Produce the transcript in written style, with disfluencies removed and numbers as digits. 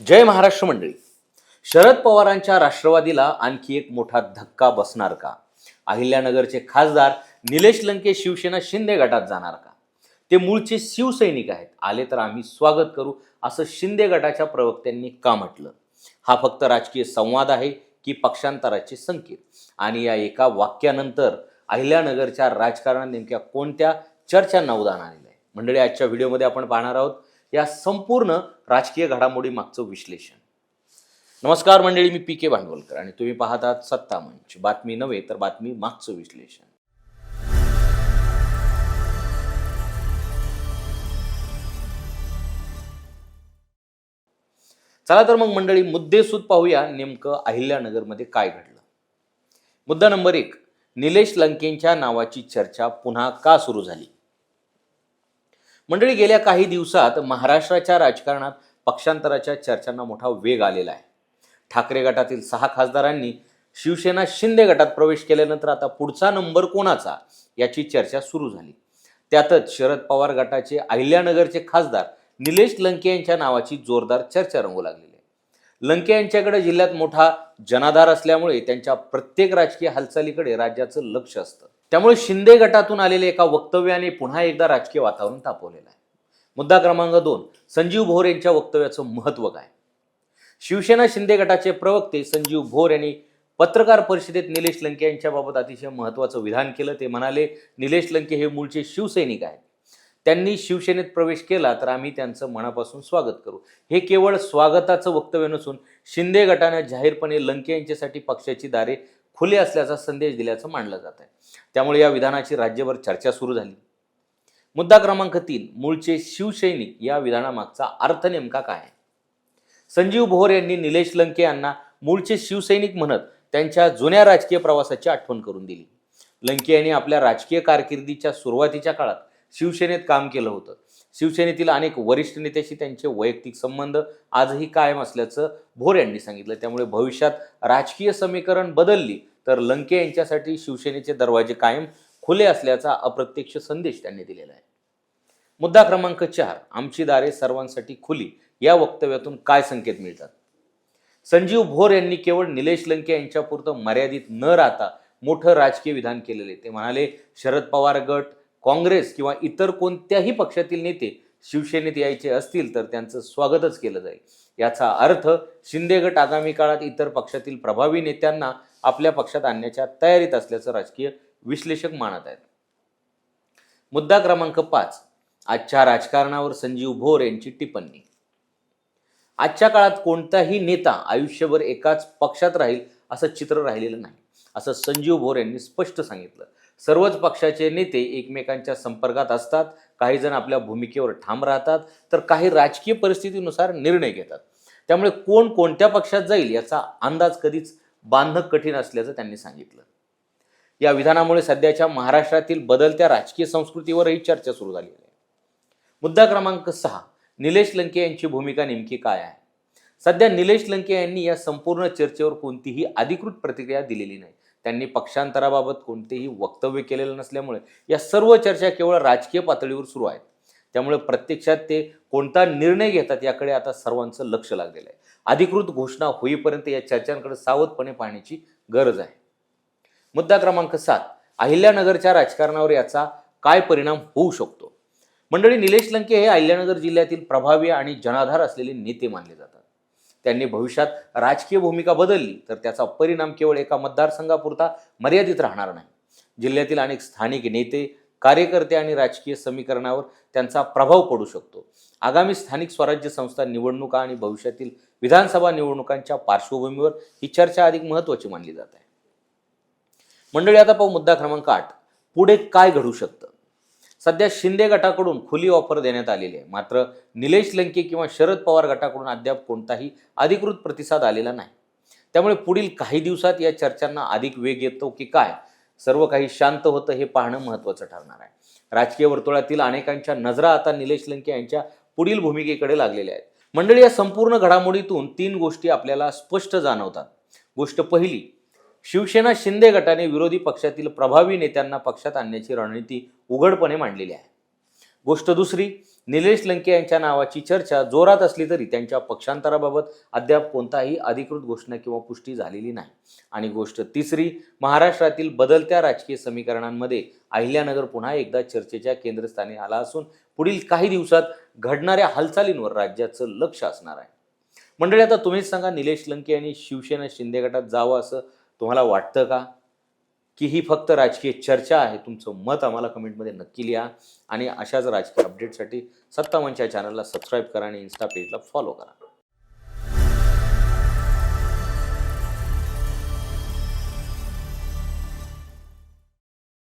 जय महाराष्ट्र मंडळी. शरद पवारांच्या राष्ट्रवादीला आणखी एक मोठा धक्का बसणार का? अहिल्यानगरचे खासदार निलेश लंके शिवसेना शिंदे गटात जाणार का? ते मूळचे शिवसैनिक आहेत, आले तर आम्ही स्वागत करू, असं शिंदे गटाच्या प्रवक्त्यांनी का म्हटलं? हा फक्त राजकीय संवाद आहे की पक्षांतराचे संकेत? आणि या एका वाक्यानंतर अहिल्यानगरच्या राजकारणात नेमक्या कोणत्या चर्चांना उधाण आलेलं आहे? मंडळी, आजच्या व्हिडिओमध्ये आपण पाहणार आहोत या संपूर्ण राजकीय घडामोडी मागचं विश्लेषण. नमस्कार मंडळी, मी पी के भांडवलकर आणि तुम्ही पाहत आहात सत्ता मंच. बातमी नव्हे तर बातमी मागचं विश्लेषण. चला तर मग मंडळी, मुद्देसूद पाहूया नेमकं अहिल्यानगरमध्ये काय घडलं. मुद्दा नंबर 1, निलेश लंकेंच्या नावाची चर्चा पुन्हा का सुरू झाली? मंडळी, गेल्या काही दिवसात महाराष्ट्राच्या राजकारणात पक्षांतराच्या चर्चांना मोठा वेग आलेला आहे. ठाकरे गटातील 6 खासदारांनी शिवसेना शिंदे गटात प्रवेश केल्यानंतर आता पुढचा नंबर कोणाचा याची चर्चा सुरू झाली. त्यातच शरद पवार गटाचे अहिल्यानगरचे खासदार निलेश लंके यांच्या नावाची जोरदार चर्चा रंगू लागलेली आहे. लंके यांच्याकडे जिल्ह्यात मोठा जनाधार असल्यामुळे त्यांच्या प्रत्येक राजकीय हालचालीकडे राज्याचं लक्ष असतं. त्यामुळे शिंदे गटातून आलेल्या एका वक्तव्याने पुन्हा एकदा राजकीय वातावरण तापवलेलं आहे. मुद्दा क्रमांक 2, संजीव भोर यांच्या वक्तव्याचं महत्त्व काय? शिवसेना शिंदे गटाचे प्रवक्ते संजीव भोर यांनी पत्रकार परिषदेत निलेश लंके यांच्याबाबत अतिशय महत्त्वाचं विधान केलं. ते म्हणाले, निलेश लंके हे मूळचे शिवसैनिक आहेत. त्यांनी शिवसेनेत प्रवेश केला तर आम्ही त्यांचं मनापासून स्वागत करू. हे केवळ स्वागताचं वक्तव्य नसून शिंदे गटाने जाहीरपणे लंके यांच्यासाठी पक्षाची दारे खुले असल्याचा संदेश दिल्याचं मानलं जात आहे. त्यामुळे या विधानाची राज्यभर चर्चा सुरू झाली. मुद्दा क्रमांक 3, मूळचे शिवसैनिक या विधानामागचा अर्थ नेमका काय आहे? संजीव भोर यांनी निलेश लंके यांना मूळचे शिवसैनिक म्हणत त्यांच्या जुन्या राजकीय प्रवासाची आठवण करून दिली. लंके यांनी आपल्या राजकीय कारकिर्दीच्या सुरुवातीच्या काळात शिवसेनेत काम केलं होतं. शिवसेनेतील अनेक वरिष्ठ नेत्याशी त्यांचे वैयक्तिक संबंध आजही कायम असल्याचं भोर यांनी सांगितलं. त्यामुळे भविष्यात राजकीय समीकरण बदलली तर लंके यांच्यासाठी शिवसेनेचे दरवाजे कायम खुले असल्याचा अप्रत्यक्ष संदेश त्यांनी दिलेला आहे. मुद्दा क्रमांक 4, आमची दारे सर्वांसाठी खुली या वक्तव्यातून काय संकेत मिळतात? संजीव भोर यांनी केवळ निलेश लंके यांच्यापुरतं मर्यादित न राहता मोठं राजकीय विधान केलेले. ते म्हणाले, शरद पवार गट, काँग्रेस किंवा इतर कोणत्याही पक्षातील नेते शिवसेनेत यायचे असतील तर त्यांचं स्वागतच केलं जाईल. याचा अर्थ शिंदे गट आगामी काळात इतर पक्षातील प्रभावी नेत्यांना आपल्या पक्षात आणण्याच्या तयारीत असल्याचं राजकीय विश्लेषक मानत आहेत. मुद्दा क्रमांक 5, आजच्या राजकारणावर संजीव भोर यांची टिप्पणी. आजच्या काळात कोणताही नेता आयुष्यभर एकाच पक्षात राहील असं चित्र राहिलेलं नाही, असं संजीव भोर यांनी स्पष्ट सांगितलं. सर्वच पक्षाचे नेते एकमेकांच्या संपर्कात असतात. काही जण आपल्या भूमिकेवर ठाम राहतात तर काही राजकीय परिस्थितीनुसार निर्णय घेतात. त्यामुळे कोण कोणत्या पक्षात जाईल याचा अंदाज कधीच बांधणं कठीण असल्याचं त्यांनी सांगितलं. या विधानामुळे सध्याच्या महाराष्ट्रातील बदलत्या राजकीय संस्कृतीवरही चर्चा सुरू झाली आहे. मुद्दा क्रमांक 6, निलेश लंके यांची भूमिका नेमकी काय आहे? सध्या निलेश लंके यांनी या संपूर्ण चर्चेवर कोणतीही अधिकृत प्रतिक्रिया दिलेली नाही. त्यांनी पक्षांतराबाबत कोणतेही वक्तव्य केलेलं नसल्यामुळे या सर्व चर्चा केवळ राजकीय पातळीवर सुरू आहेत. त्यामुळे प्रत्यक्षात ते कोणता निर्णय घेतात याकडे आता सर्वांचं लक्ष लागलेलं आहे. अधिकृत घोषणा होईपर्यंत या चर्चांकडे सावधपणे पाहण्याची गरज आहे. मुद्दा क्रमांक 7, अहिल्यानगरच्या राजकारणावर याचा काय परिणाम होऊ शकतो? मंडळी, निलेश लंके हे अहिल्यानगर जिल्ह्यातील प्रभावी आणि जनाधार असलेले नेते मानले जातात. त्यांनी भविष्यात राजकीय भूमिका बदलली तर त्याचा परिणाम केवळ एका मतदारसंघापुरता मर्यादित राहणार नाही. जिल्ह्यातील अनेक स्थानिक नेते, कार्यकर्ते आणि राजकीय समीकरणावर त्यांचा प्रभाव पडू शकतो. आगामी स्थानिक स्वराज्य संस्था निवडणुका आणि भविष्यातील विधानसभा निवडणुकांच्या पार्श्वभूमीवर ही चर्चा अधिक महत्त्वाची मानली जात आहे. मंडळी, आता पाहू मुद्दा क्रमांक 8, पुढे काय घडू शकतं? सध्या शिंदे गटाकडून खुली ऑफर देण्यात आलेली आहे, मात्र निलेश लंके किंवा शरद पवार गटाकडून अद्याप कोणताही अधिकृत प्रतिसाद आलेला नाही. त्यामुळे पुढील काही दिवसात या चर्चांना अधिक वेग येतो की काय, सर्व काही शांत होतं हे पाहणं महत्त्वाचं ठरणार आहे. राजकीय वर्तुळातील अनेकांच्या नजरा आता निलेश लंके यांच्या पुढील भूमिकेकडे लागलेल्या आहेत. मंडळी, या संपूर्ण घडामोडीतून 3 गोष्टी आपल्याला स्पष्ट जाणवतात. गोष्ट पहिली, शिवसेना शिंदे गटाने विरोधी पक्षातील प्रभावी नेत्यांना पक्षात आणण्याची रणनीती उघडपणे मांडलेली आहे. गोष्ट दुसरी, निलेश लंके यांच्या नावाची चर्चा जोरात असली तरी त्यांच्या पक्षांतराबाबत अद्याप कोणताही अधिकृत घोषणा किंवा पुष्टी झालेली नाही. आणि गोष्ट तिसरी, महाराष्ट्रातील बदलत्या राजकीय समीकरणांमध्ये अहिल्यानगर पुन्हा एकदा चर्चेच्या केंद्रस्थानी आला असून पुढील काही दिवसात घडणाऱ्या हालचालींवर राज्याचं लक्ष असणार आहे. मंडळी, आता तुम्हीच सांगा, निलेश लंके यांनी शिवसेना शिंदे गटात जावं असं तुम्हाला वाटतं का, की ही फक्त राजकीय चर्चा आहे? तुमचं मत आम्हाला कमेंटमध्ये नक्की लिहा. आणि अशाच राजकीय अपडेटसाठी सत्ता मंच या चॅनलला सबस्क्राईब करा आणि इन्स्टा पेजला फॉलो करा.